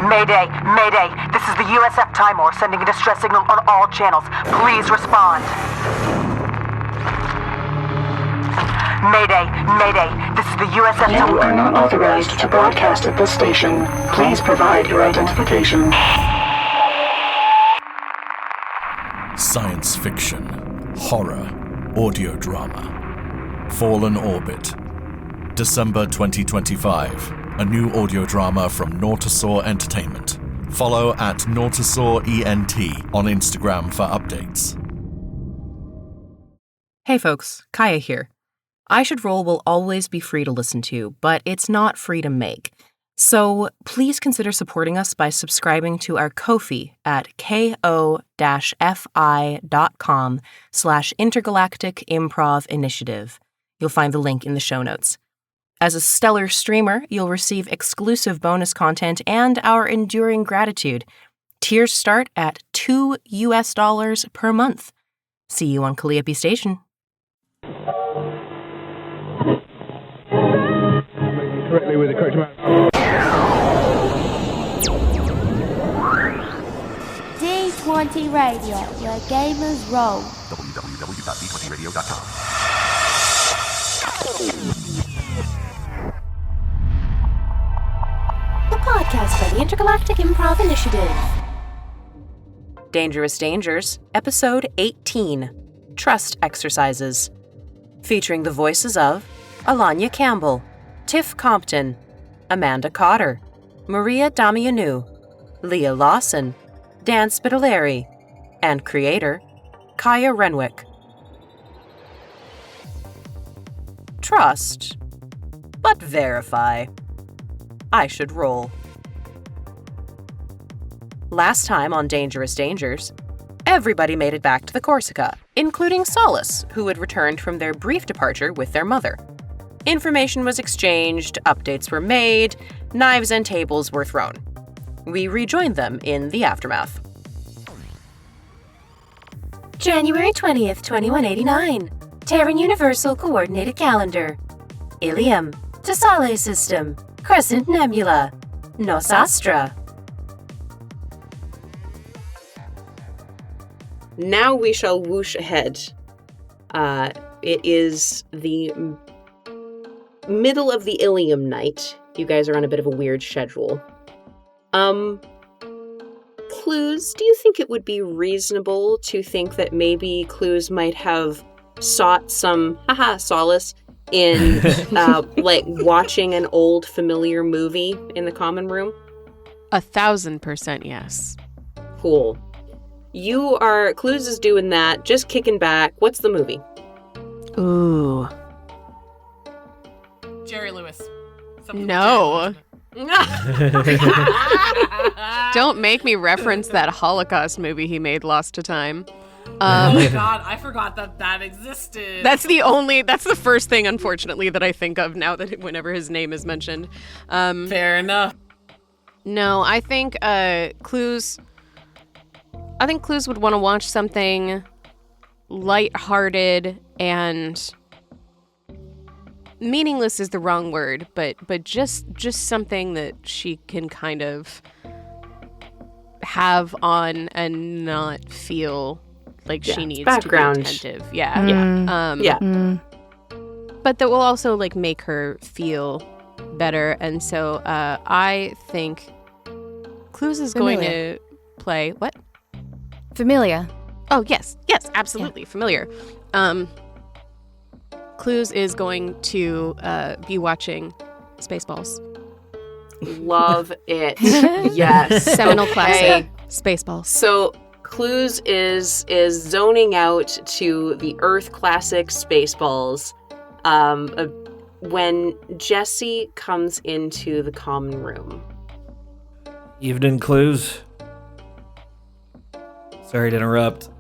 Mayday! Mayday! This is the USF Timor sending a distress signal on all channels. Please respond. Mayday! Mayday! This is the USF Timor. You are not authorized to broadcast at this station. Please provide your identification. Science fiction, horror, audio drama. Fallen Orbit. December 2025. A new audio drama from Nautisaur Entertainment. Follow at NautisaurENT on Instagram for updates. Hey folks, Kaya here. I Should Roll will always be free to listen to, but it's not free to make. So please consider supporting us by subscribing to our Ko-fi at ko-fi.com/Intergalactic Improv Initiative. You'll find the link in the show notes. As a stellar streamer, you'll receive exclusive bonus content and our enduring gratitude. Tiers start at $2 per month. See you on Calliope Station. Correctly with the correct amount. D20 Radio, where gamers roll. www.d20radio.com. The podcast by the Intergalactic Improv Initiative. Dangerous Dangers, Episode 18, Trust Exercises. Featuring the voices of Alanya Campbell, Tiff Compton, Amanda Cotter, Maria Damianou, Lea Lawson, Dan Spitaliere, and creator, Kaya Renwick. Trust, but verify. I Should Roll. Last time on Dangerous Dangers, everybody made it back to the Corsica, including Solace, who had returned from their brief departure with their mother. Information was exchanged, updates were made, knives and tables were thrown. We rejoined them in the aftermath. January 20th, 2189. Terran Universal Coordinated Calendar. Ilium. Tassale System. Crescent Nebula. Nosastra. Now we shall whoosh ahead. It is the middle of the Ilium night. You guys are on a bit of a weird schedule. Clous, do you think it would be reasonable to think that maybe Clous might have sought some solace in watching an old familiar movie in the common room? 1,000% yes. Cool. Clous is doing that, just kicking back. What's the movie? Ooh. Jerry Lewis. No. Don't make me reference that Holocaust movie he made, Lost to Time. Oh my god, I forgot that existed. That's the first thing, unfortunately, that I think of now that whenever his name is mentioned. Fair enough. No, I think Clous would want to watch something lighthearted and meaningless is the wrong word, but just something that she can kind of have on and not feel like she needs background. To be attentive. Yeah. But that will also make her feel better. And so I think Clous is going to play what? Familia. Oh, yes, absolutely. Yeah. Familiar. Clous is going to be watching Spaceballs. Love it. Yes. Seminal classic. Spaceballs. So Clous is zoning out to the Earth classic Spaceballs when Jesse comes into the common room. Evening, Clous. Sorry to interrupt.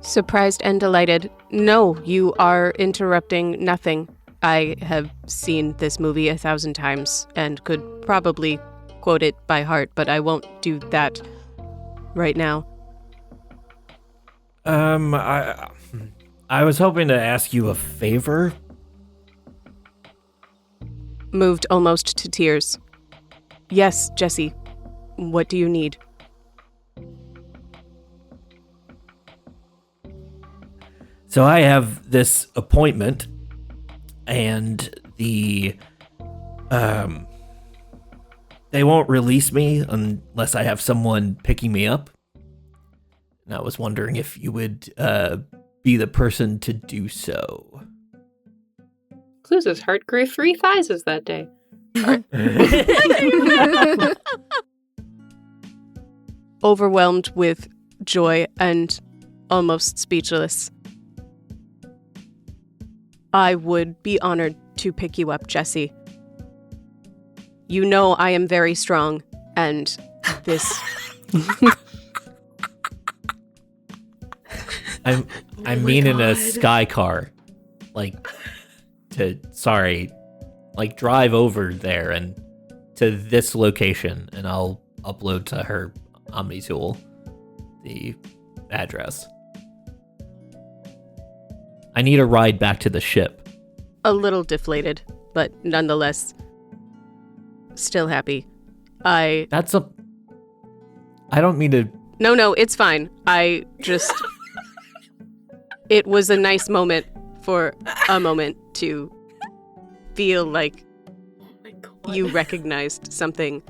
Surprised and delighted. No, you are interrupting nothing. I have seen this movie 1,000 times and could probably quote it by heart, but I won't do that right now. I was hoping to ask you a favor. Moved almost to tears. Yes, Jesse. What do you need? So I have this appointment, and they won't release me unless I have someone picking me up. And I was wondering if you would be the person to do so. Clous' heart grew 3 sizes that day. Overwhelmed with joy and almost speechless. I would be honored to pick you up, Jesse. You know I am very strong, and this... I mean in a sky car. Drive over there and to this location, and I'll upload to her OmniTool the address. I need a ride back to the ship. A little deflated, but nonetheless, still happy. I don't mean to... No, it's fine. It was a nice moment for a moment to feel like you recognized something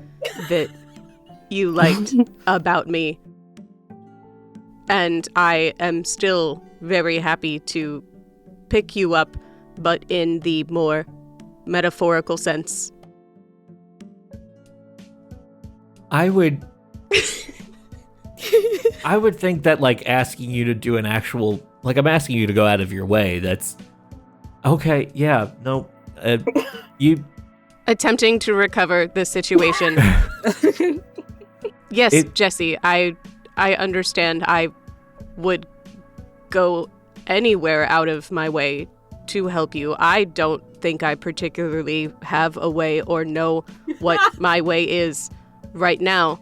that you liked about me. And I am still very happy to pick you up, but in the more metaphorical sense. I would think that, asking you to do an actual... I'm asking you to go out of your way. That's... Okay, yeah, no... you... Attempting to recover the situation. Yes, Jesse, I understand. I would go anywhere out of my way to help you. I don't think I particularly have a way or know what my way is right now.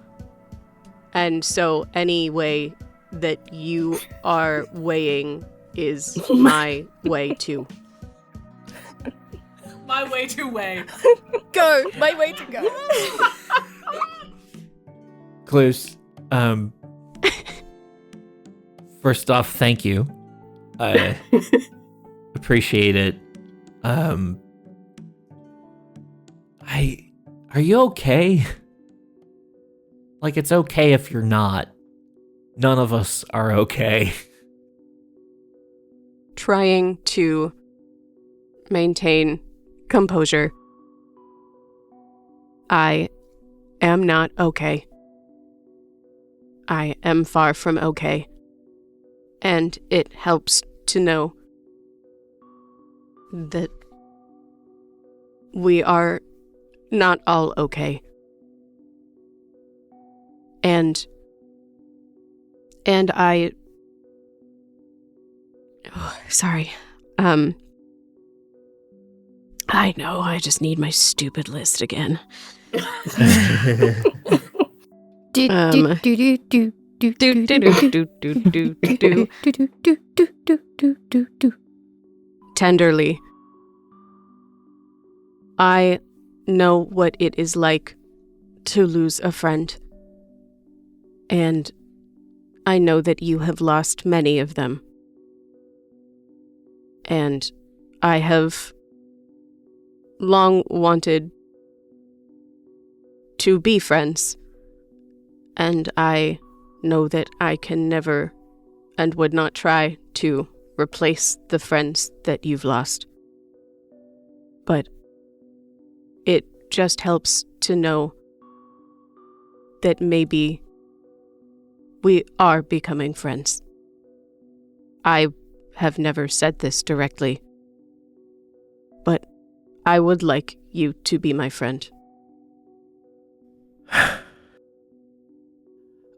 And so any way that you are weighing is my way too. My way to weigh. Go! My way to go. Clous, first off, thank you. I appreciate it. Are you okay? It's okay if you're not. None of us are okay. Trying to maintain composure. I am not okay. I am far from okay. And it helps to know that we are not all okay. And I... Oh, sorry. I know, I just need my stupid list again. Tenderly. I know what it is like to lose a friend. And I know that you have lost many of them. And I have long wanted to be friends. And I know that I can never and would not try to replace the friends that you've lost. But it just helps to know that maybe we are becoming friends. I have never said this directly, but I would like you to be my friend.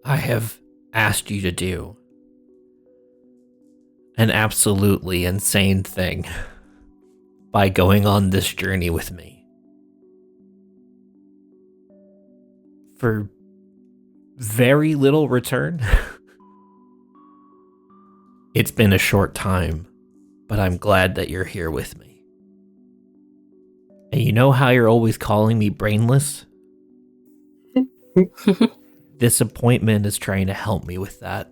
I have asked you to do an absolutely insane thing by going on this journey with me. For very little return. It's been a short time, but I'm glad that you're here with me. And you know how you're always calling me brainless? This appointment is trying to help me with that.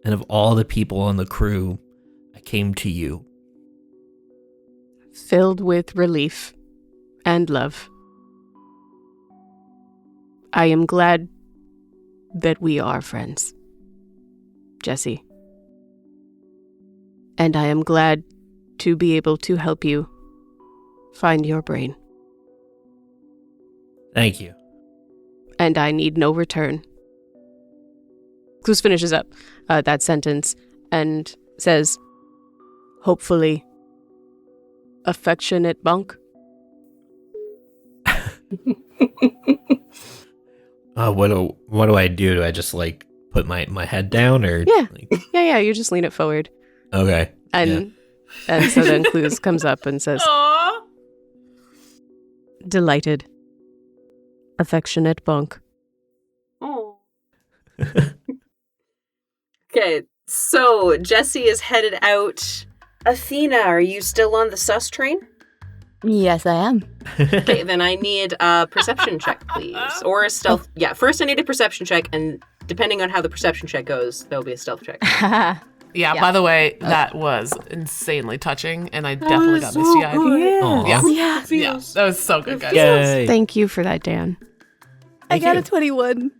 And of all the people on the crew, I came to you. Filled with relief and love. I am glad that we are friends, Jesse. And I am glad to be able to help you find your brain. Thank you. And I need no return. Clous finishes up that sentence and says, hopefully, affectionate bunk. What do I do? Do I just like put my head down or? Yeah, like... yeah. You just lean it forward. Okay. And so then Clous comes up and says, Aww. Delighted, affectionate bunk. Oh. Okay, so Jesse is headed out. Athena, are you still on the sus train? Yes, I am. Okay, then I need a perception check, please. Or a stealth. Yeah, first I need a perception check, and depending on how the perception check goes, there'll be a stealth check. Yeah, by the way, that was insanely touching, and I definitely got misty-eyed. Yeah, that was so good, guys. Yay. Thank you for that, Dan. I got a 21.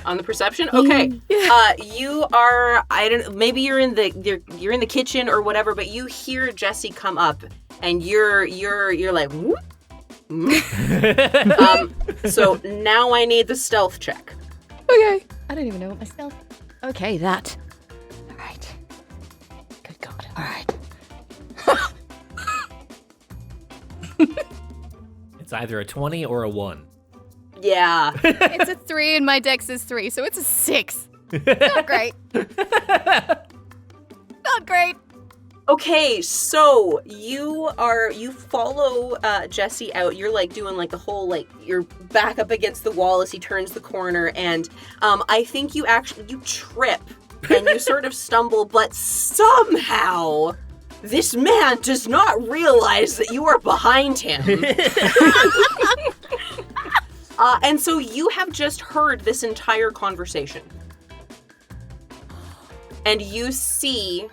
On the perception? Okay. You are maybe you're in the kitchen or whatever, but you hear Jesse come up and you're like whoop. So now I need the stealth check. Okay. I don't even know what my stealth. Okay, that. All right. Good God. All right. It's either a 20 or a 1. Yeah. It's a 3 and my dex is 3, so it's a 6. Not great. Not great. Okay, so you follow Jesse out. You're like doing like the whole like you're back up against the wall as he turns the corner, and I think you trip and you sort of stumble, but somehow this man does not realize that you are behind him. And so you have just heard this entire conversation. And you see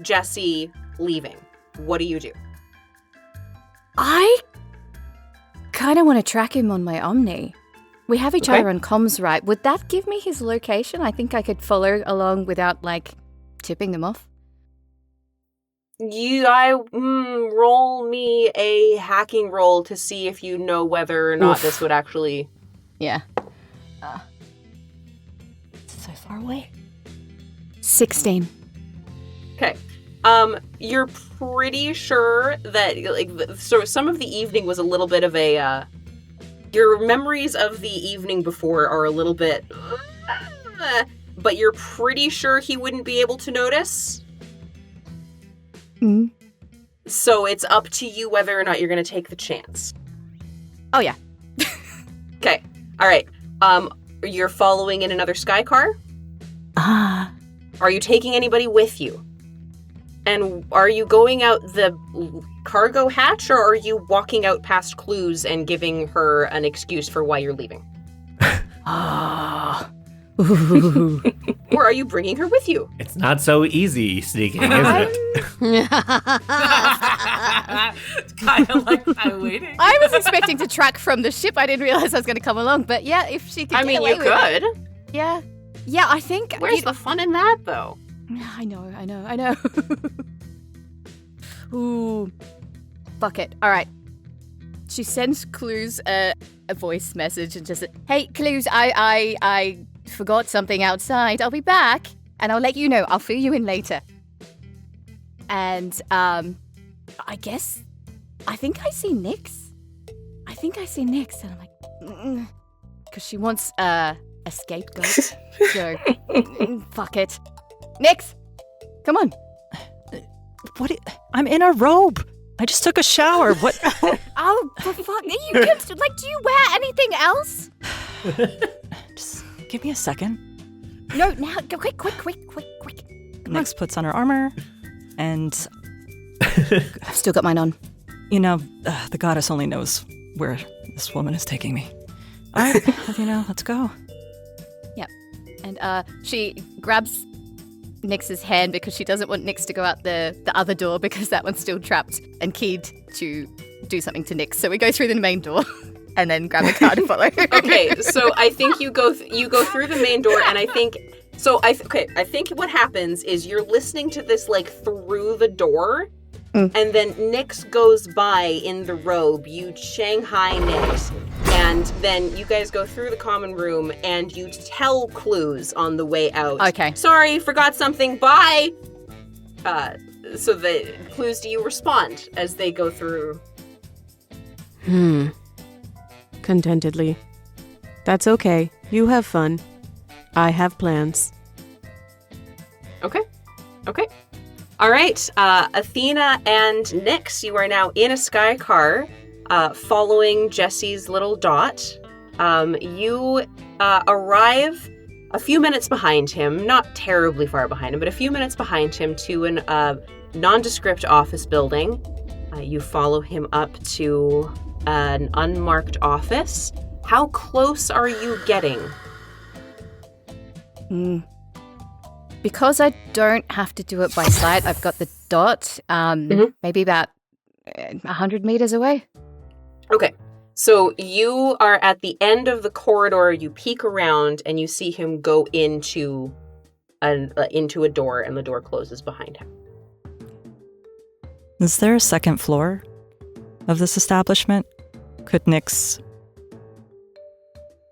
Jesse leaving. What do you do? I kind of want to track him on my Omni. We have each other on comms, right? Would that give me his location? I think I could follow along without, like, tipping them off. Roll me a hacking roll to see if you know whether or not this would actually... Yeah. So far away. 16. Okay. You're pretty sure that, like, so some of the evening was a little bit of a, your memories of the evening before are a little bit, but you're pretty sure he wouldn't be able to notice? Mm. So it's up to you whether or not you're going to take the chance. Oh, yeah. Okay. All right. You're following in another sky car? Ah. Are you taking anybody with you? And are you going out the cargo hatch, or are you walking out past Clous and giving her an excuse for why you're leaving? Ah. Or are you bringing her with you? It's not so easy sneaking, is it? Kind of like I'm waiting. I was expecting to track from the ship. I didn't realize I was going to come along. But yeah, if she could I get mean, away you with could. it. Yeah. Yeah, I think... Where's the fun in that, though? I know. Ooh. Fuck it. All right. She sends Clous a voice message and just says, hey, Clous, I forgot something outside. I'll be back, and I'll let you know. I'll fill you in later. And, I think I see Nyx. And I'm like, because she wants, a scapegoat. So, fuck it. Nyx! Come on. I'm in a robe. I just took a shower. What? Oh, for fuck. Do you wear anything else? Just give me a second. No, now, go quick. Nyx puts on her armor, and I've still got mine on. You know, the goddess only knows where this woman is taking me. All right, Athena, let's go. Yep. And she grabs Nyx's hand because she doesn't want Nyx to go out the other door because that one's still trapped and keyed to do something to Nyx. So we go through the main door and then grab a car to follow. Okay, so I think you go through the main door, and I think I think what happens is you're listening to this like through the door, and then Nyx goes by in the robe. You Shanghai Nyx, and then you guys go through the common room, and you tell Clous on the way out. Okay. Sorry, forgot something. Bye. So the Clous, do you respond as they go through? Contentedly. That's okay. You have fun. I have plans. Okay. All right. Athena and Nyx, you are now in a sky car, following Jesse's little dot. You arrive a few minutes behind him, not terribly far behind him, but a few minutes behind him to an nondescript office building. You follow him up to an unmarked office. How close are you getting? Because I don't have to do it by sight, I've got the dot, maybe about 100 meters away. Okay. So you are at the end of the corridor, you peek around, and you see him go into a door, and the door closes behind him. Is there a second floor of this establishment? Could Nyx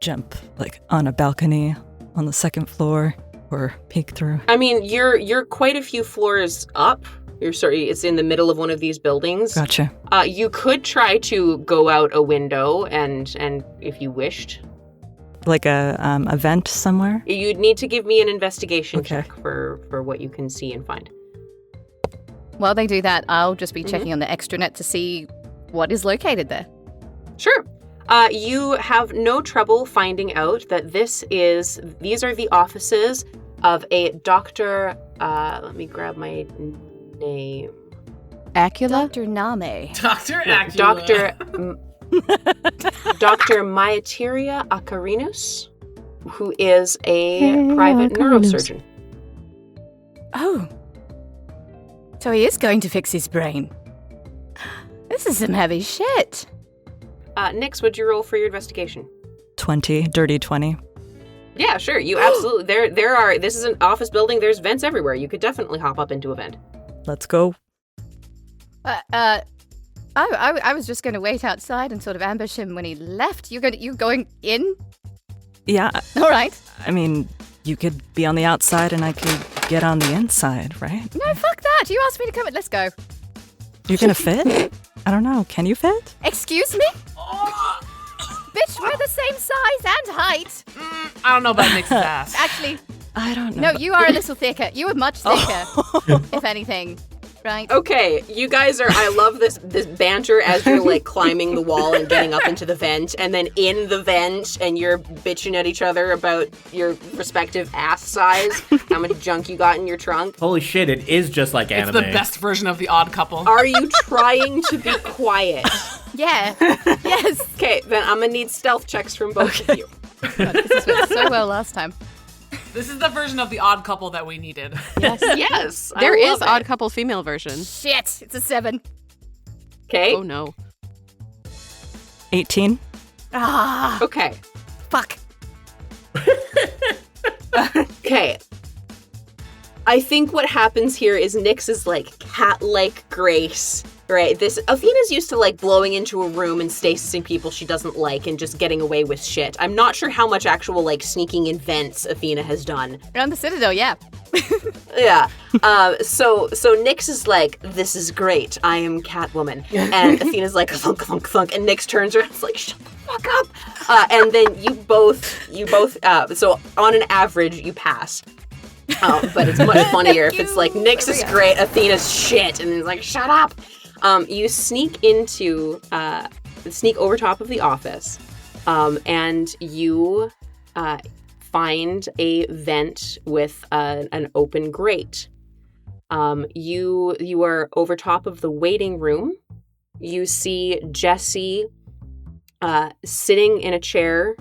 jump, like, on a balcony on the second floor or peek through? I mean, you're quite a few floors up. It's in the middle of one of these buildings. Gotcha. You could try to go out a window and if you wished. Like a vent somewhere? You'd need to give me an investigation check for what you can see and find. While they do that, I'll just be checking on the extranet to see what is located there. Sure. You have no trouble finding out that these are the offices of a Dr. Let me grab my name. Acula? Dr. Name. Dr. Acula. Dr. Myateria Akarinus, who is a private neurosurgeon. Oh. So he is going to fix his brain. This is some heavy shit. Nyx, what'd you roll for your investigation? 20, dirty 20. Yeah, sure. You absolutely. This is an office building. There's vents everywhere. You could definitely hop up into a vent. Let's go. I was just going to wait outside and sort of ambush him when he left. You going in? Yeah. All right. I mean, you could be on the outside and I could get on the inside, right? No, fuck that. You asked me to come in. Let's go. You're gonna fit? I don't know. Can you fit? Excuse me? Bitch, we're the same size and height. I don't know about Nyx's ass. Actually, I don't know. No, you are a little thicker. You are much thicker, if anything. Right? Okay, you guys are. I love this banter as you're like climbing the wall and getting up into the vent, and then in the vent, and you're bitching at each other about your respective ass size, how much junk you got in your trunk. Holy shit! It is just like anime. It's the best version of The Odd Couple. Are you trying to be quiet? Yeah. Yes. Okay, then I'm gonna need stealth checks from both of you. God, this went so well last time. This is the version of The Odd Couple that we needed. Yes. Yes. There is Odd Couple female version. Shit, it's a 7. Okay. Oh no. 18. Ah. Okay. Fuck. Okay. I think what happens here is Nyx is like cat-like grace. Right, Athena's used to like blowing into a room and stasising people she doesn't like and just getting away with shit. I'm not sure how much actual like sneaking in vents Athena has done. Around the Citadel, yeah. Yeah. So Nyx is like, this is great. I am Catwoman. And Athena's like, thunk, thunk, thunk. And Nyx turns around and is like, shut the fuck up. And then you both, so on an average, you pass. But it's much funnier if it's like, Nyx is great, Athena's shit. And it's like, shut up. You sneak over top of the office, and you find a vent with an open grate. You are over top of the waiting room. You see Jesse sitting in a chair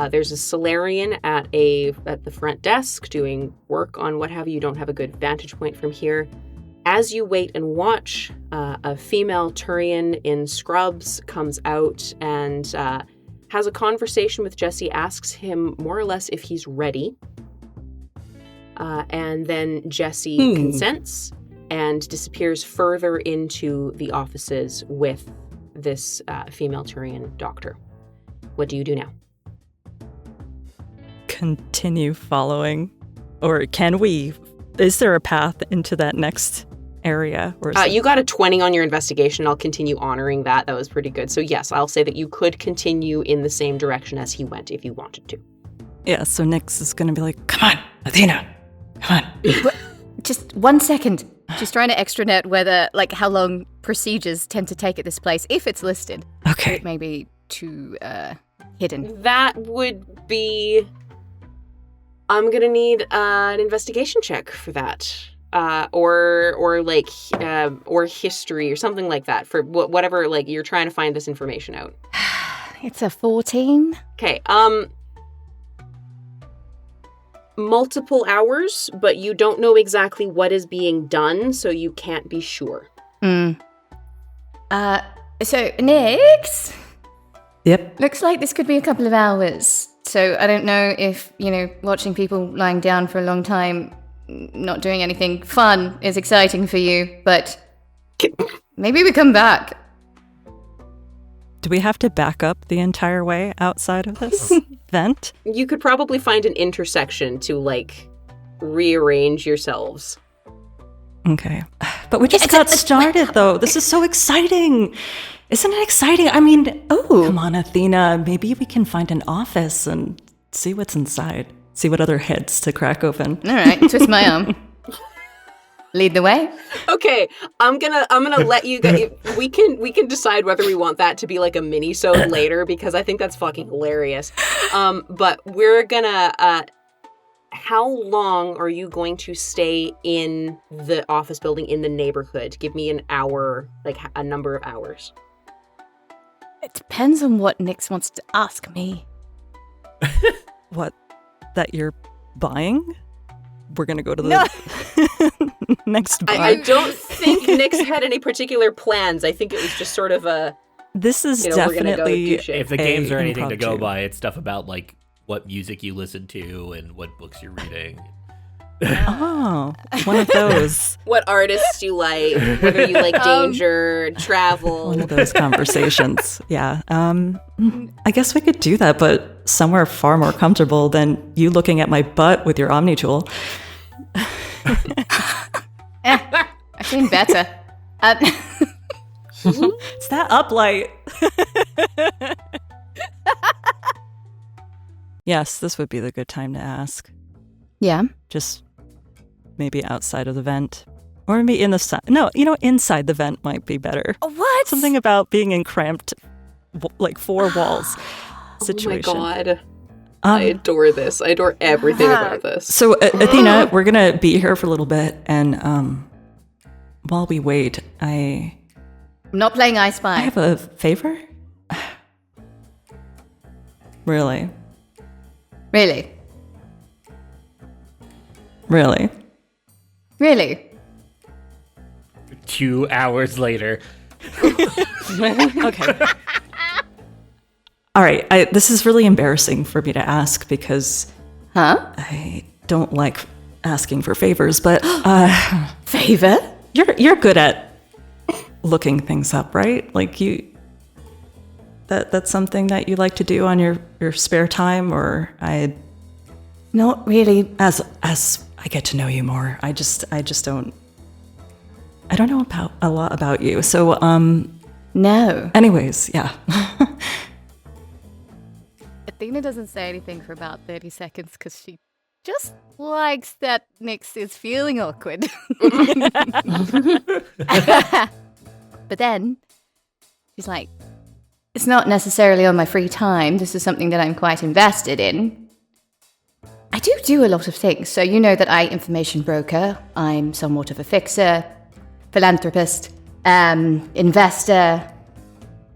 There's a Solarian at the front desk doing work on what have you. You don't have a good vantage point from here. As you wait and watch, a female Turian in scrubs comes out and has a conversation with Jesse, asks him more or less if he's ready. And then Jesse consents and disappears further into the offices with this female Turian doctor. What do you do now? Continue following. Or can we? Is there a path into that next area? Or You got a 20 on your investigation. I'll continue honoring that. That was pretty good. So yes, I'll say that you could continue in the same direction as he went if you wanted to. Yeah, so Nyx is going to be like, come on, Athena, come on. Just 1 second. She's trying to extranet whether, how long procedures tend to take at this place, if it's listed. Okay. It may be too hidden. That would be... I'm going to need an investigation check for that. Or history or something like that for whatever, you're trying to find this information out. It's a 14. Okay, multiple hours, but you don't know exactly what is being done, so you can't be sure. So, Nyx? Yep. Looks like this could be a couple of hours. So I don't know if, watching people lying down for a long time, not doing anything fun is exciting for you, but maybe we come back. Do we have to back up the entire way outside of this vent? You could probably find an intersection to, rearrange yourselves. Okay. But we just got started, though. This is so exciting. Isn't it exciting? I mean, come on, Athena. Maybe we can find an office and see what's inside. See what other heads to crack open. All right, twist my arm. Lead the way. Okay, I'm gonna let you guys. We can decide whether we want that to be a mini-sode later, because I think that's fucking hilarious. But we're gonna. How long are you going to stay in the office building in the neighborhood? Give me an hour, a number of hours. It depends on what Nyx wants to ask me. What? That you're buying? We're gonna go to the next bar. I don't think Nyx had any particular plans. I think it was just sort of a... This is definitely... If the games are anything to go by, it's stuff about, what music you listen to and what books you're reading. Oh, one of those. What artists you like, whether you like danger, travel. One of those conversations, yeah. I guess we could do that, but somewhere far more comfortable than you looking at my butt with your Omni-tool. I've seen better. It's that uplight. Yes, this would be the good time to ask. Yeah? Just maybe outside of the vent. Or maybe in the side. No, inside the vent might be better. What? Something about being in cramped, four walls situation. Oh my god. I adore this. I adore everything about this. So, Athena, we're going to be here for a little bit. And while we wait, I'm not playing I Spy. I have a favor? Really? Really? Really? Really? 2 hours later. Okay. All right. This is really embarrassing for me to ask because I don't like asking for favors, but favor? You're good at looking things up, right? That's something that you like to do on your spare time, or not really. As I get to know you more, I just don't know about a lot about you. So no. Anyways, yeah. Athena doesn't say anything for about 30 seconds because she just likes that Nyx is feeling awkward. But then she's like, it's not necessarily on my free time. This is something that I'm quite invested in. I do a lot of things. So you know that I information broker. I'm somewhat of a fixer, philanthropist, investor,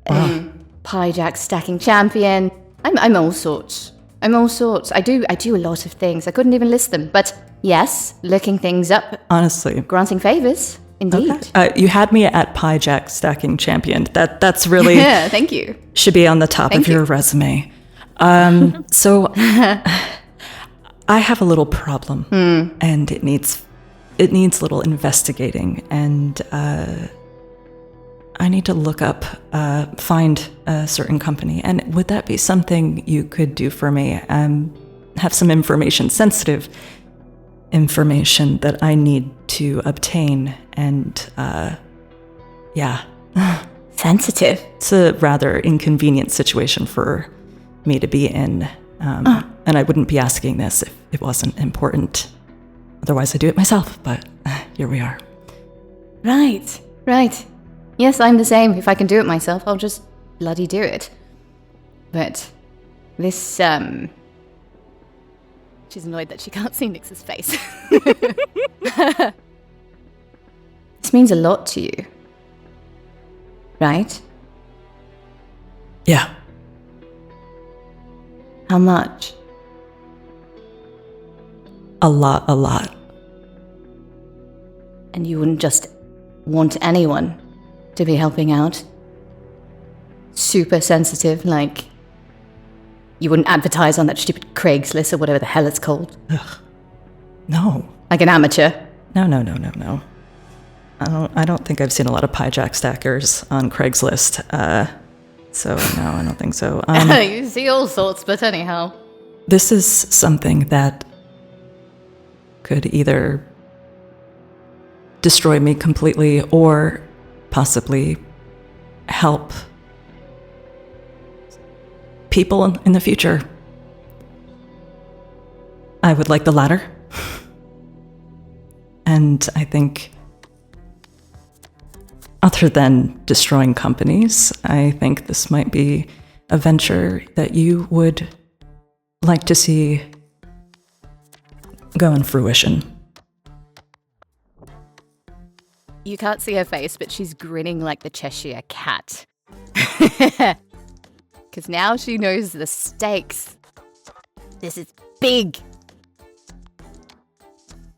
pie jack stacking champion. I'm all sorts. I'm all sorts. I do a lot of things. I couldn't even list them. But yes, looking things up. Honestly. Granting favors. Indeed. Okay. You had me at Pie Jack Stacking Champion. That's really... Yeah, thank you. Should be on the top of your resume. So I have a little problem, and it needs little investigating, and I need to look up, find a certain company. And would that be something you could do for me? Have some information, sensitive information that I need to obtain, and yeah. Sensitive? It's a rather inconvenient situation for me to be in, and I wouldn't be asking this if it wasn't important. Otherwise, I do it myself, but here we are. Right. Yes, I'm the same. If I can do it myself, I'll just bloody do it. But this, she's annoyed that she can't see Nyx's face. This means a lot to you. Right? Yeah. How much? A lot. And you wouldn't just want anyone to be helping out? Super sensitive, like you wouldn't advertise on that stupid Craigslist or whatever the hell it's called? Ugh. No. Like an amateur? No. I don't think I've seen a lot of pie jack stackers on Craigslist. So no, I don't think so. You see all sorts, but anyhow. This is something that could either destroy me completely or possibly help people in the future. I would like the latter. And I think, other than destroying companies, I think this might be a venture that you would like to see go in fruition. You can't see her face, but she's grinning like the Cheshire Cat. Because now she knows the stakes. This is big.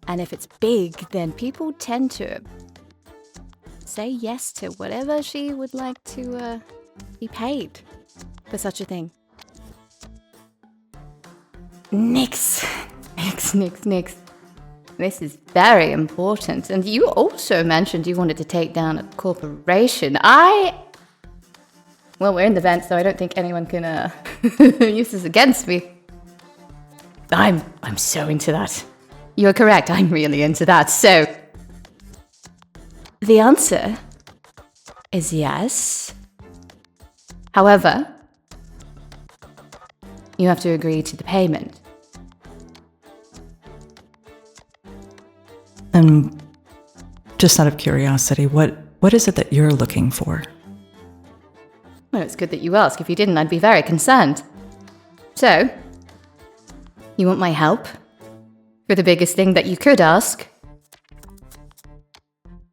And if it's big, then people tend to say yes to whatever she would like to be paid for such a thing. Nyx. This is very important. And you also mentioned you wanted to take down a corporation. Well, we're in the vent, so I don't think anyone can use this against me. I'm so into that. You're correct, I'm really into that. So, the answer is yes. However, you have to agree to the payment. And just out of curiosity, what is it that you're looking for? Well, it's good that you ask. If you didn't, I'd be very concerned. So, you want my help? For the biggest thing that you could ask,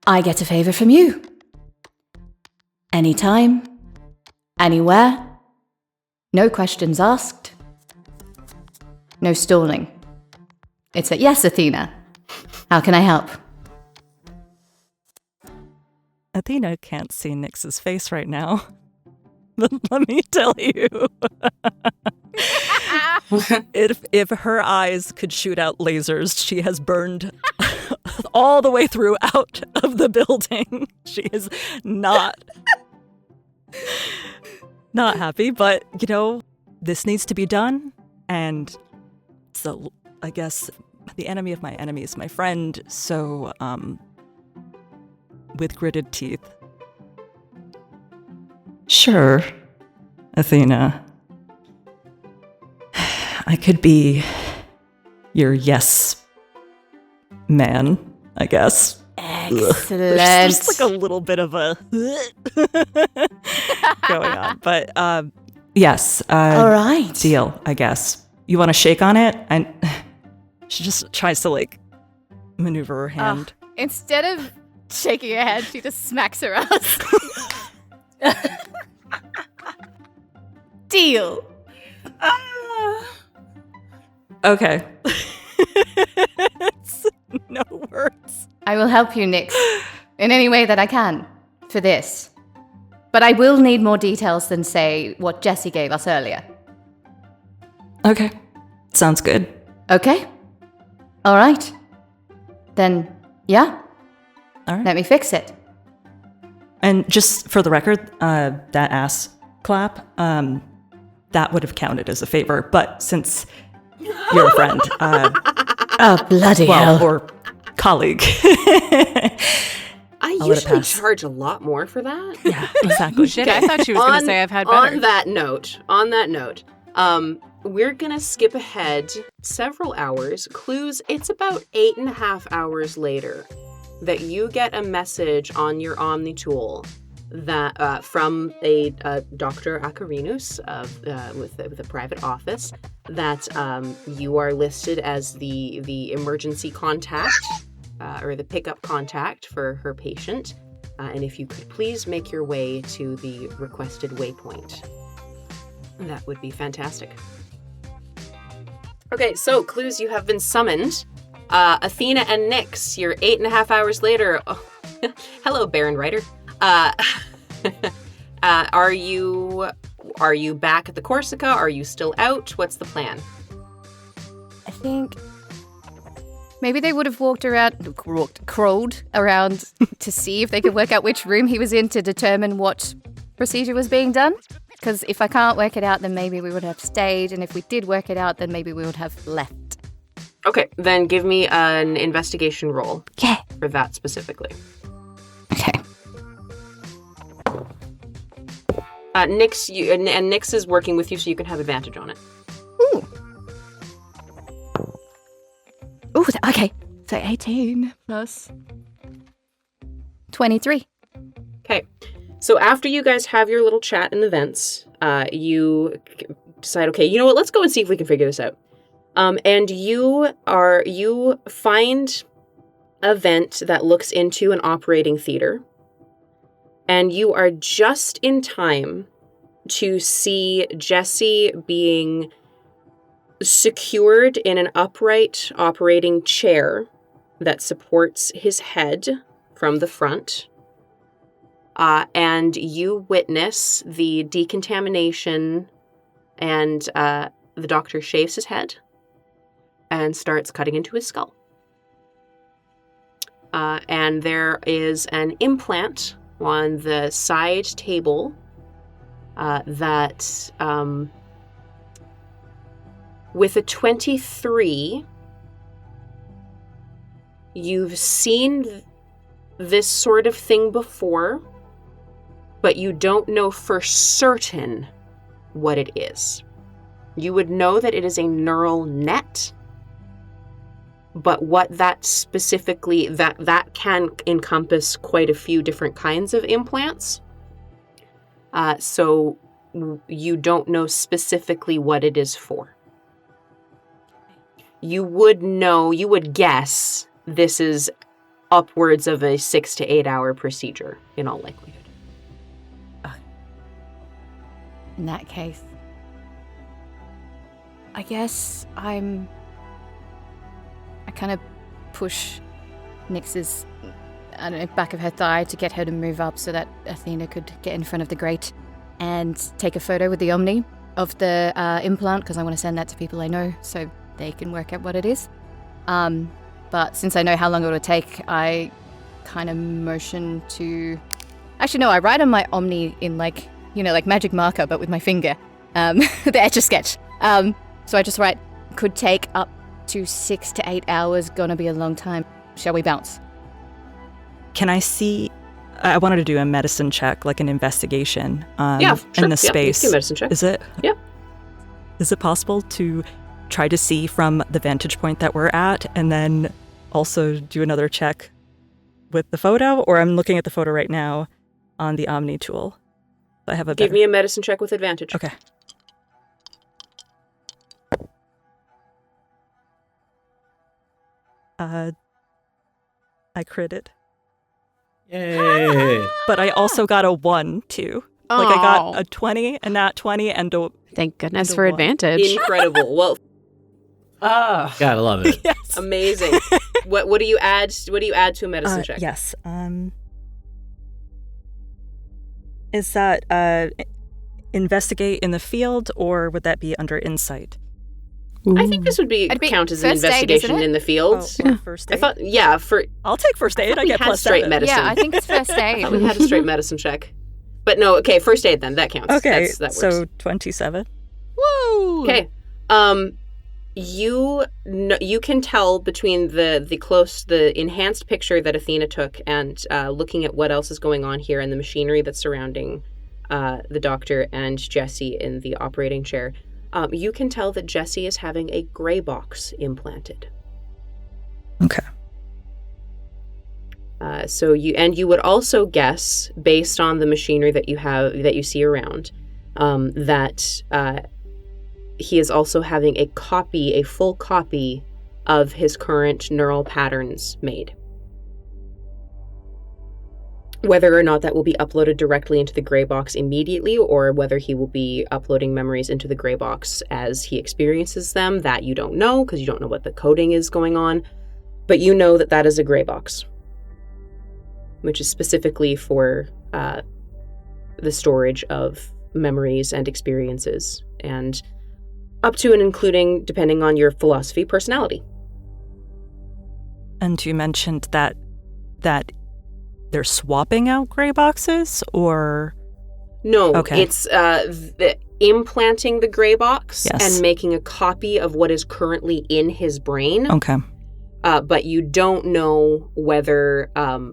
I get a favor from you. Anytime, anywhere, no questions asked, no stalling. It's a yes, Athena. How can I help? Athena can't see Nyx's face right now. But let me tell you, if her eyes could shoot out lasers, she has burned all the way through out of the building. She is not happy, but this needs to be done. And so I guess the enemy of my enemy is my friend. So, with gritted teeth. Sure, Athena. I could be your yes man, I guess. Excellent. There's just like a little bit of a going on. But yes. All right. Deal, I guess. You want to shake on it? And she just tries to maneuver her hand. Instead of shaking her head, she just smacks her ass. Deal. Okay. No words. I will help you, Nyx, in any way that I can for this. But I will need more details than, say, what Jesse gave us earlier. Okay. Sounds good. Okay. All right. Then, yeah. All right. Let me fix it. And just for the record, that ass clap, that would have counted as a favor. But since you're a friend, oh, bloody hell. Or colleague. I usually charge a lot more for that. Yeah, exactly. Shit, I thought she was going to say I've had better. On that note, we're going to skip ahead several hours. Clues, it's about 8.5 hours later that you get a message on your Omni tool that from a Dr. Akarinus with a private office that you are listed as the emergency contact or the pickup contact for her patient. And if you could please make your way to the requested waypoint, that would be fantastic. Okay, so Clues, you have been summoned. Athena and Nyx, you're 8.5 hours later. Oh, hello, Baron Ryder. Are you back at the Corsica? Are you still out? What's the plan? I think maybe they would have crawled around to see if they could work out which room he was in to determine what procedure was being done. Because if I can't work it out, then maybe we would have stayed. And if we did work it out, then maybe we would have left. Okay, then give me an investigation roll. Yeah. For that specifically. Okay. Nyx, and Nyx is working with you, so you can have advantage on it. Ooh, okay. So 18 plus 23. Okay. So after you guys have your little chat in the vents, you decide, okay, you know what, let's go and see if we can figure this out. And you find a vent that looks into an operating theater. And you are just in time to see Jesse being secured in an upright operating chair that supports his head from the front. And you witness the decontamination, and the doctor shaves his head and starts cutting into his skull. And there is an implant on the side table that, with a 23, you've seen this sort of thing before, but you don't know for certain what it is. You would know that it is a neural net, but what that specifically, that can encompass quite a few different kinds of implants. So you don't know specifically what it is for. You would guess this is upwards of a 6 to 8 hour procedure in all likelihood. In that case, I guess I kind of push Nyx's, I don't know, back of her thigh to get her to move up so that Athena could get in front of the grate and take a photo with the Omni of the implant, because I want to send that to people I know so they can work out what it is. But since I know how long it would take, I kind of motion to... Actually, no, I write on my Omni in like magic marker, but with my finger. The Etch-a-Sketch. So I just write, could take up to 6 to 8 hours, gonna be a long time. Shall we bounce? Can I see... I wanted to do a medicine check, like an investigation sure. in the space. Yeah, medicine check. Is it? Yeah. Is it possible to try to see from the vantage point that we're at and then also do another check with the photo? Or I'm looking at the photo right now on the Omni tool. I have a Give me a medicine check with advantage. Okay. I critted. Yay! But I also got a 1, too. Like, I got a 20, a nat 20, and a... Thank goodness and a for 1. advantage. Incredible. Well, Gotta love it. Yes. Amazing. What do you add? What do you add to a medicine check? Yes. Is that investigate in the field, or would that be under insight? I think this would count as an investigation in the field. First aid? I thought, I'll take first aid. I get had plus straight 7. medicine. Yeah, I think it's first aid. We had a straight medicine check. But no, okay, first aid then. That counts. Okay, that works. so 27. Woo! Okay. You can tell between the enhanced picture that Athena took and looking at what else is going on here and the machinery that's surrounding the doctor and Jesse in the operating chair. You can tell that Jesse is having a gray box implanted. Okay. So you would also guess, based on the machinery that you see around, that he is also having a full copy of his current neural patterns made. Whether or not that will be uploaded directly into the gray box immediately, or whether he will be uploading memories into the gray box as he experiences them, that you don't know, because you don't know what the coding is going on. But you know that is a gray box, which is specifically for the storage of memories and experiences, and up to and including, depending on your philosophy, personality. And you mentioned that they're swapping out gray boxes, or? No, okay. It's implanting the gray box and making a copy of what is currently in his brain. Okay. But you don't know whether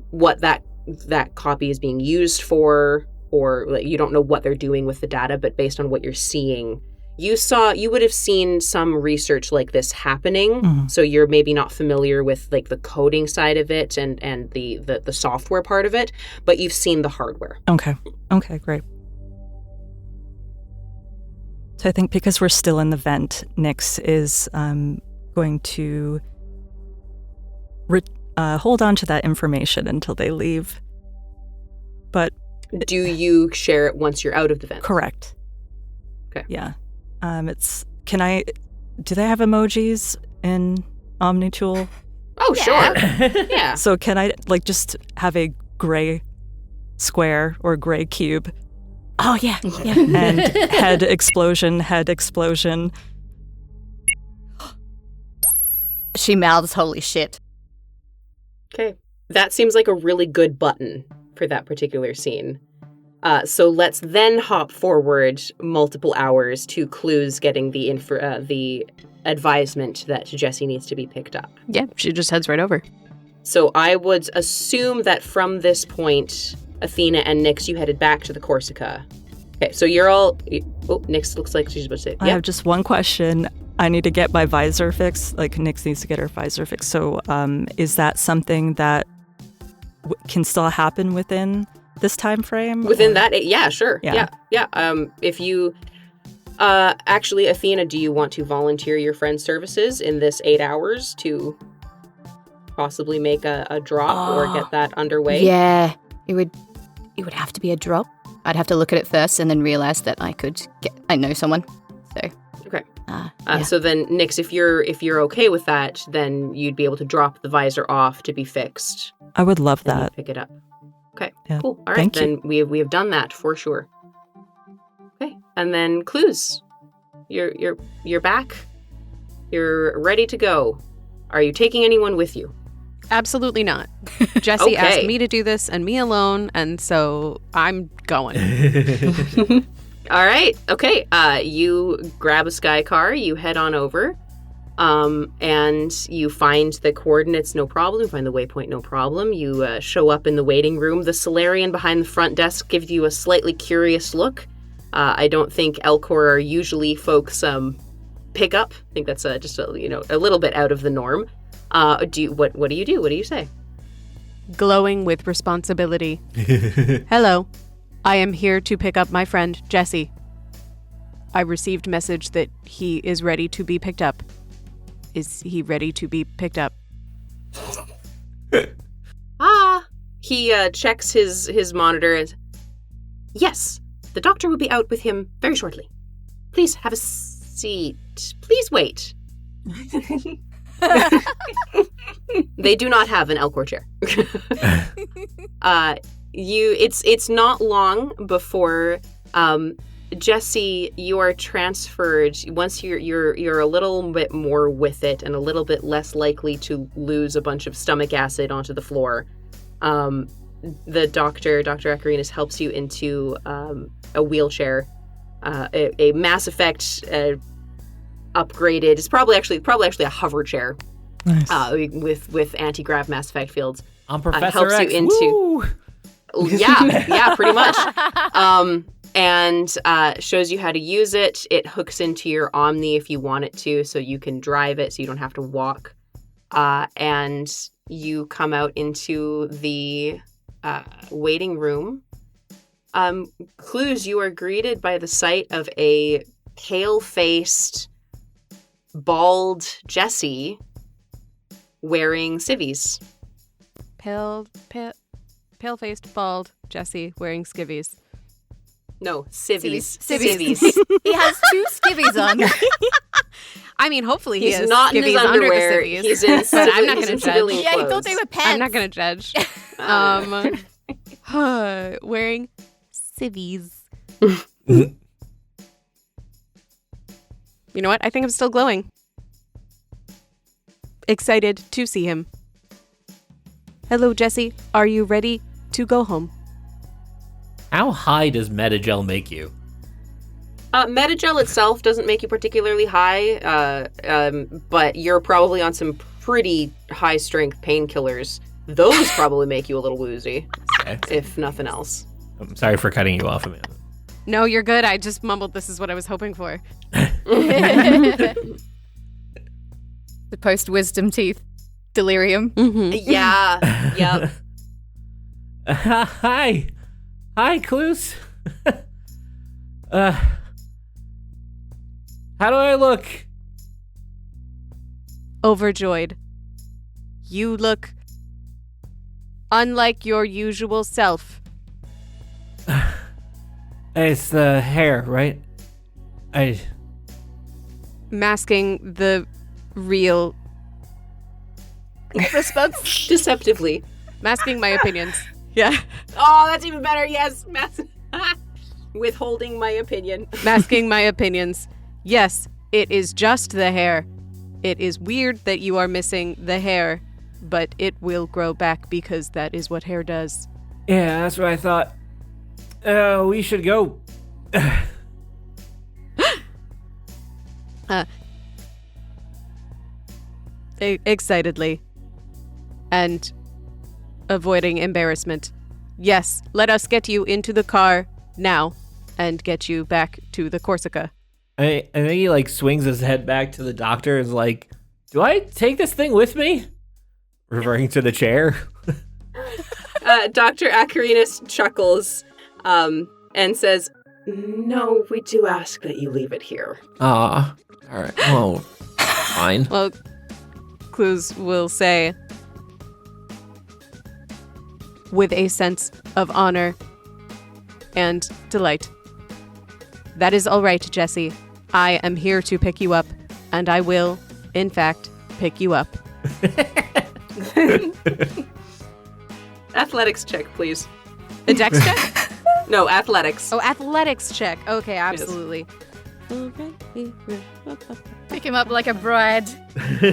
what that copy is being used for, or you don't know what they're doing with the data, but based on what you're seeing, you would have seen some research like this happening, so you're maybe not familiar with like the coding side of it and the software part of it, but you've seen the hardware. Okay, great. So I think because we're still in the vent, Nyx is going to hold on to that information until they leave. But do you share it once you're out of the vent? Correct. Okay. Yeah. Do they have emojis in OmniTool? Oh, sure. Yeah. So can I just have a gray square or gray cube? Oh, yeah. And head explosion. She mouths, holy shit. Okay. That seems like a really good button for that particular scene. So let's then hop forward multiple hours to Clous getting the advisement that Jesse needs to be picked up. Yeah, she just heads right over. So I would assume that from this point, Athena and Nyx, you headed back to the Corsica. Okay, so you're all... Oh, Nyx looks like she's about to say... I have just one question. I need to get my visor fixed. Nyx needs to get her visor fixed. So is that something that can still happen within this time frame? Within that, yeah, sure. Yeah. If you actually, Athena, do you want to volunteer your friend's services in this 8 hours to possibly make a drop or get that underway? Yeah, it would have to be a drop. I'd have to look at it first and then realize that I know someone. So okay. Yeah. So then, Nyx, if you're okay with that, then you'd be able to drop the visor off to be fixed. I would love that. Pick it up. Okay, yeah. Cool. All right, then we have done that for sure. Okay, and then Clous, you're back. You're ready to go. Are you taking anyone with you? Absolutely not. Jesse asked me to do this and me alone, and so I'm going. All right. Okay. You grab a sky car. You head on over. And you find the coordinates, no problem. You find the waypoint, no problem. You show up in the waiting room. The Solarian behind the front desk gives you a slightly curious look. I don't think Elcor are usually folks pick up. I think that's just a little bit out of the norm. What do you do? What do you say? Glowing with responsibility. Hello. I am here to pick up my friend, Jesse. I received message that he is ready to be picked up. Is he ready to be picked up? He checks his monitor. Yes, the doctor will be out with him very shortly. Please have a seat. Please wait. They do not have an Elcor chair. It's not long before Jesse, you are transferred. Once you're a little bit more with it and a little bit less likely to lose a bunch of stomach acid onto the floor. The Dr. Akarinas, helps you into a wheelchair, a Mass Effect upgraded. It's probably actually a hover chair. Nice. With anti-grav Mass Effect fields. I'm Professor helps X. you into. Woo! Yeah, pretty much. And shows you how to use it. It hooks into your Omni if you want it to, so you can drive it, so you don't have to walk. And you come out into the waiting room. Clous, you are greeted by the sight of a pale-faced, bald Jesse wearing civvies. Pale-faced, bald Jesse wearing skivvies. No, civvies. Civvies. He has 2 skivvies on. I mean, hopefully he's has not in his skivvies under the underwear. civvies. He's in. But I'm not going to judge. Yeah, he thought they were pants. I'm not going to judge. Wearing civvies. You know what? I think I'm still glowing. Excited to see him. Hello, Jesse. Are you ready to go home? How high does Metagel make you? Metagel itself doesn't make you particularly high, but you're probably on some pretty high-strength painkillers. Those probably make you a little woozy, if nothing else. I'm sorry for cutting you off, Amanda. No, you're good. I just mumbled this is what I was hoping for. The post-wisdom teeth. Delirium. Mm-hmm. Yeah. Yep. Hi, Clous. How do I look? Overjoyed. You look unlike your usual self. It's the hair, right? Masking the real response. Deceptively. Masking my opinions. Yeah. Oh, that's even better. Yes. Withholding my opinion. Masking my opinions. Yes, it is just the hair. It is weird that you are missing the hair, but it will grow back because that is what hair does. Yeah, that's what I thought. We should go. Excitedly. And avoiding embarrassment. Yes, let us get you into the car now and get you back to the Corsica. I think he swings his head back to the doctor and is like, do I take this thing with me? Referring to the chair. Dr. Akarinas chuckles and says, no, we do ask that you leave it here. All right. Oh, fine. Well, Clous will say, with a sense of honor and delight, that is all right, Jesse. I am here to pick you up, and I will, in fact, pick you up. Athletics check, please. A dex check? No, athletics. Oh, athletics check. Okay, absolutely. Pick him up like a bride.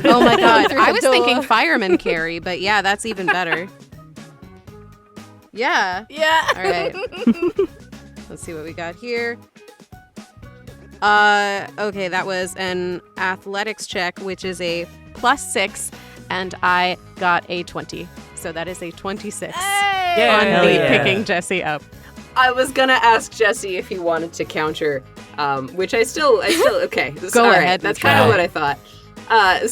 Oh my god. I was thinking fireman carry, but yeah, that's even better. Yeah. Yeah. All right. Let's see what we got here. Okay, that was an athletics check, which is a +6, and I got a 20. So that is a 26 on me picking Jesse up. I was gonna ask Jesse if he wanted to counter, which I still okay. Go ahead. That's kind of what I thought.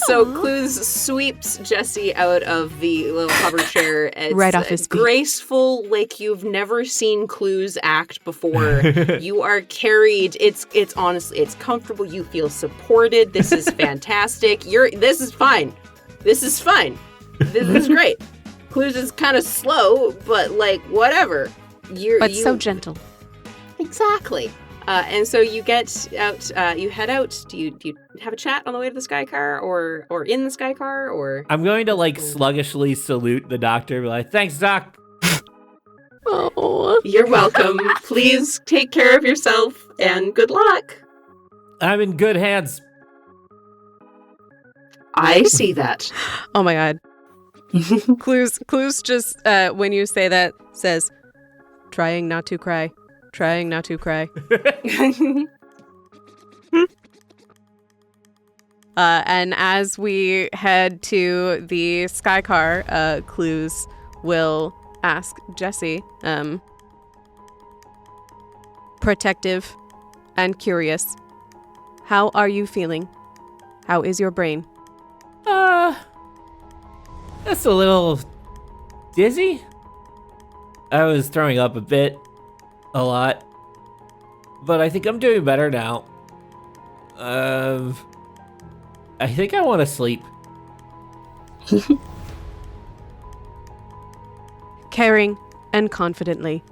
So Clous sweeps Jesse out of the little hover chair. It's right off his feet. Graceful, like you've never seen Clous act before. You are carried. It's honestly, it's comfortable. You feel supported. This is fantastic. This is fine. This is fine. This is great. Clous is kind of slow, but whatever. So gentle. Exactly. And so you get out, you head out. Do you have a chat on the way to the Sky Car or in the Sky Car or? I'm going to like sluggishly salute the doctor, be like, thanks, Doc. Oh, you're welcome. Please take care of yourself and good luck. I'm in good hands. I see that. Oh my god. Clous just, when you say that, says, trying not to cry. Trying not to cry. And as we head to the Sky Car, Clous will ask Jesse, protective and curious, how are you feeling? How is your brain? That's a little dizzy. I was throwing up a lot, but I think I'm doing better now. I think I want to sleep. Caring and confidently.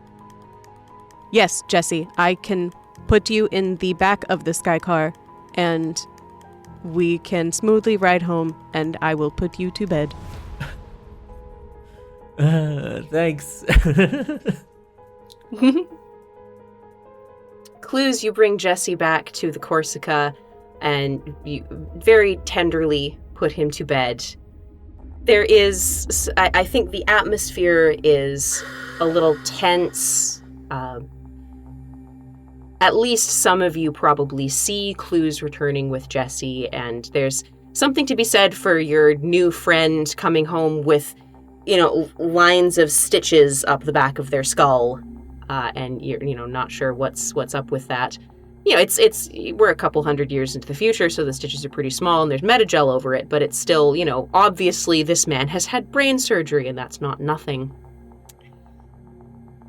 Yes, Jesse, I can put you in the back of the Sky Car, and we can smoothly ride home, and I will put you to bed. Thanks. Clous, you bring Jesse back to the Corsica, and you very tenderly put him to bed. There is, I think the atmosphere is a little tense. At least some of you probably see Clous returning with Jesse, and there's something to be said for your new friend coming home with, lines of stitches up the back of their skull, and you're, not sure what's up with that. We're a couple hundred years into the future, so the stitches are pretty small, and there's Metagel over it, but it's still, obviously this man has had brain surgery, and that's not nothing.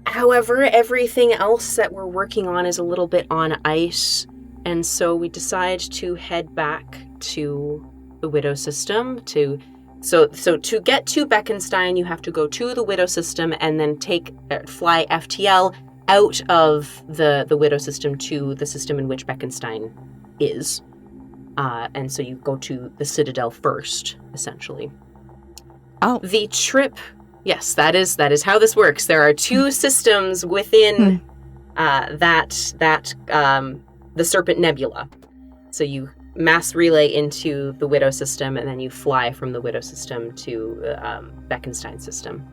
However, everything else that we're working on is a little bit on ice, and so we decide to head back to the Widow System. So to get to Beckenstein, you have to go to the Widow System and then fly FTL out of the Widow System to the system in which Beckenstein is. And so you go to the Citadel first, essentially. Oh. The trip... Yes, that is how this works. There are two systems within the Serpent Nebula. So you mass relay into the Widow System, and then you fly from the Widow System to Beckenstein system.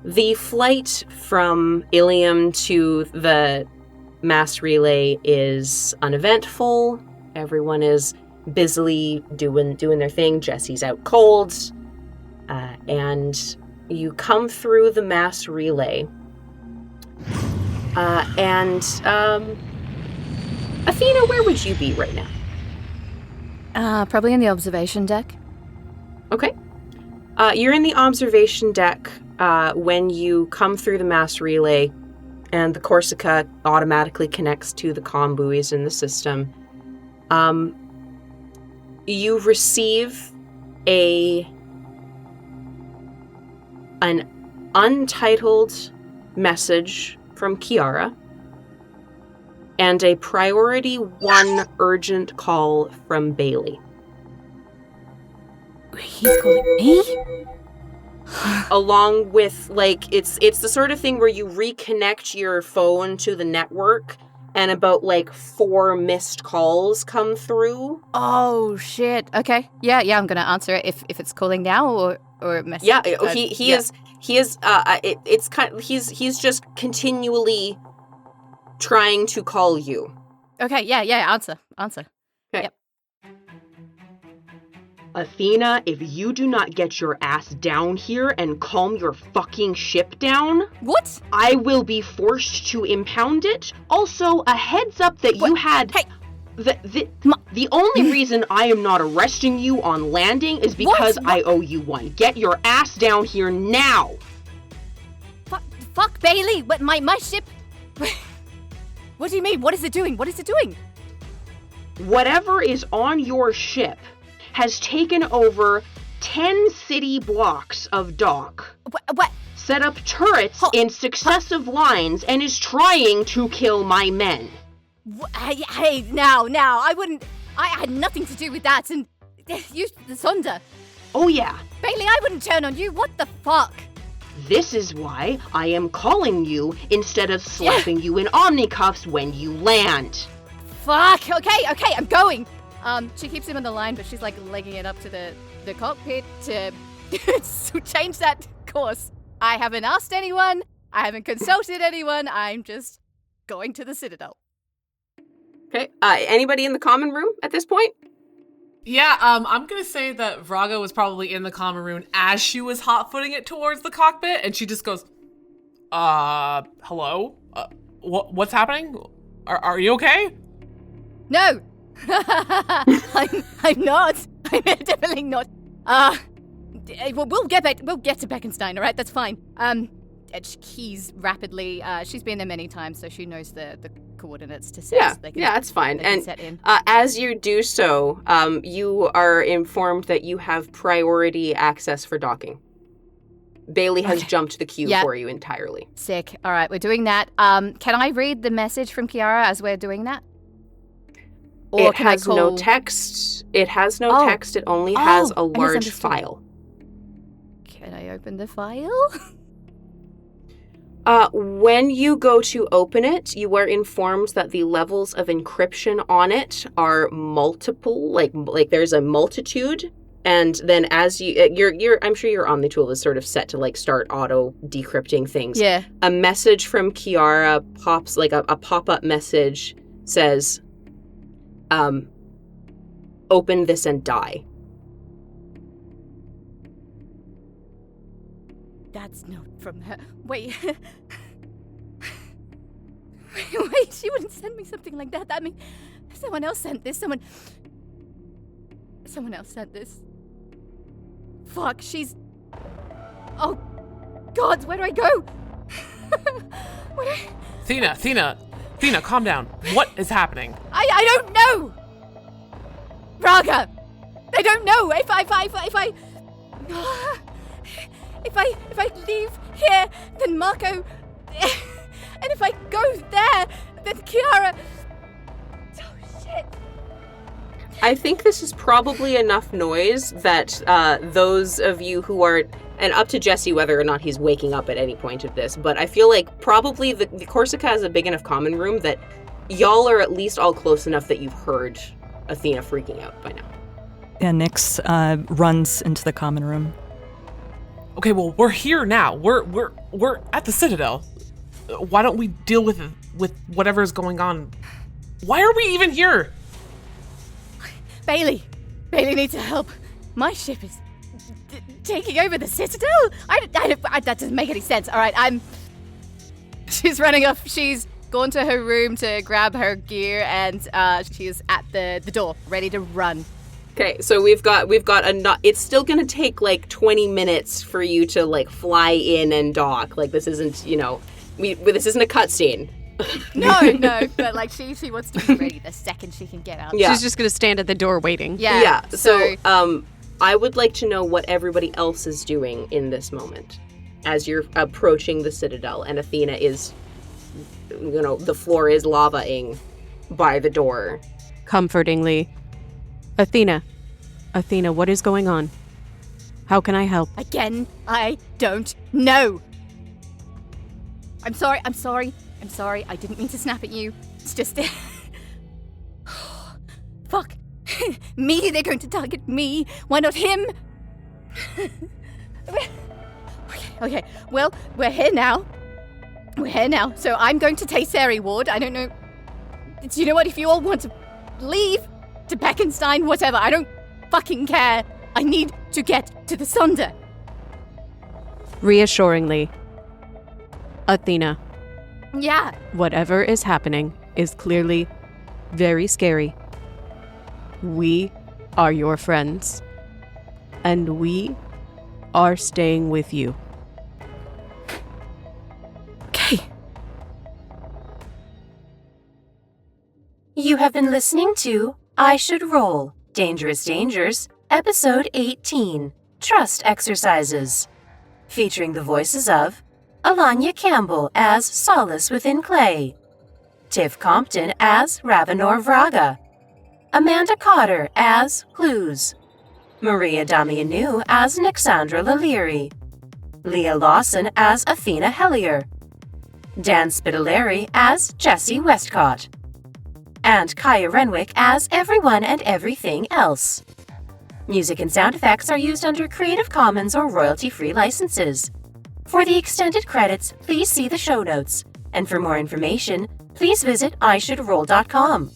The flight from Ilium to the mass relay is uneventful. Everyone is busily doing their thing. Jesse's out cold, and you come through the mass relay, and Athena, where would you be right now? Probably in the observation deck. Okay. You're in the observation deck when you come through the mass relay, and the Corsica automatically connects to the comm buoys in the system. You receive an untitled message from Kiara and a priority 1 urgent call from Bailey. He's calling me? Along with, it's the sort of thing where you reconnect your phone to the network and about, 4 missed calls come through. Oh, shit. Okay. Yeah, I'm gonna answer it if it's calling now or message. Yeah, he's just continually trying to call you. Okay, yeah, answer. Okay. Yep. Athena, if you do not get your ass down here and calm your fucking ship down... What? I will be forced to impound it. Also, a heads up that you had... Hey! The only reason I am not arresting you on landing is because I owe you one. Get your ass down here now! Fuck Bailey! What, my ship... What do you mean? What is it doing? Whatever is on your ship has taken over 10 city blocks of dock. What? Set up turrets in successive lines and is trying to kill my men. Hey, now, I wouldn't... I had nothing to do with that, and... You, the Sonder. Oh yeah. Bailey, I wouldn't turn on you. What the fuck? This is why I am calling you instead of slapping you in omnicuffs when you land. Fuck. Okay, I'm going. She keeps him on the line, but she's like legging it up to the cockpit to change that course. I haven't asked anyone. I haven't consulted anyone. I'm just going to the Citadel. Okay. Anybody in the common room at this point? Yeah, I'm gonna say that Vraga was probably in the common room as she was hot-footing it towards the cockpit, and she just goes, hello? What's happening? Are you okay? No! I'm not. I'm definitely not. We'll get to Beckenstein, alright? That's fine. She keys rapidly. She's been there many times, so she knows the coordinates to set. Yeah, that's fine. And set in. As you do so, you are informed that you have priority access for docking. Bailey has jumped the queue for you entirely. Sick. All right, we're doing that. Can I read the message from Kiara as we're doing that? Or it has no text. It has no text. It only has a large file. Can I open the file? When you go to open it, you are informed that the levels of encryption on it are multiple, like there's a multitude, and then as you're I'm sure your Omni tool is sort of set to like start auto decrypting things. Yeah. A message from Kiara pops, like a pop-up message says, open this and die. That's not from her. Wait, she wouldn't send me something like that. I mean, someone else sent this. Someone else sent this. Fuck, she's... Oh, God, where do I go? Athena, calm down. What is happening? I don't know! Vraga! I don't know! If I leave here, then Marco... And if I go there, then Kiara... Oh, shit. I think this is probably enough noise that those of you who are... And up to Jesse whether or not he's waking up at any point of this, but I feel like probably the Corsica has a big enough common room that y'all are at least all close enough that you've heard Athena freaking out by now. Yeah, Nyx runs into the common room. Okay, well, we're here now. We're at the Citadel. Why don't we deal with whatever is going on? Why are we even here? Bailey needs help. My ship is taking over the Citadel? That doesn't make any sense. All right, she's running off. She's gone to her room to grab her gear, and she is at the door, ready to run. Okay, so we've got it's still gonna take like 20 minutes for you to like fly in and dock. Like this isn't, this isn't a cutscene. No, but like she wants to be ready the second she can get out. Yeah. She's just gonna stand at the door waiting. Yeah. So I would like to know what everybody else is doing in this moment as you're approaching the Citadel, and Athena is, the floor is lavaing by the door. Comfortingly. Athena, what is going on? How can I help? Again, I don't know. I'm sorry. I didn't mean to snap at you. It's just... Fuck. Me, they're going to target me. Why not him? Okay. Well, we're here now. So I'm going to Tayseri Ward. I don't know... Do you know what? If you all want to leave... to Beckenstein, whatever. I don't fucking care. I need to get to the Sonder. Reassuringly, Athena. Yeah. Whatever is happening is clearly very scary. We are your friends, and we are staying with you. Okay. You have been listening to I Should Roll, Dangerous Dangers, Episode 18, Trust Exercises, featuring the voices of Alanya Campbell as Solace-Within-Clay, Tiff Compton as Ravanor Vraga, Amanda Cotter as Clous, Maria Damianou as Nyxandra Lalliri, Lea Lawson as Athena Hellier, Dan Spitaliere as Jesse Westcott, and Kaya Renwick as everyone and everything else. Music and sound effects are used under Creative Commons or royalty-free licenses. For the extended credits, please see the show notes. And for more information, please visit ishouldroll.com.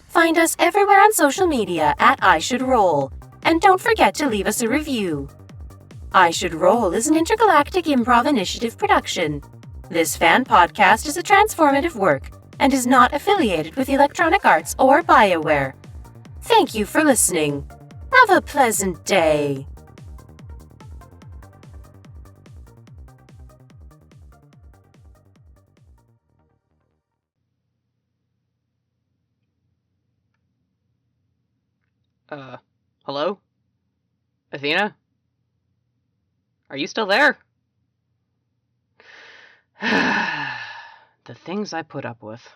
Find us everywhere on social media at ishouldroll. And don't forget to leave us a review. I Should Roll is an Intergalactic Improv Initiative production. This fan podcast is a transformative work and is not affiliated with Electronic Arts or BioWare. Thank you for listening. Have a pleasant day. Hello? Athena? Are you still there? The things I put up with.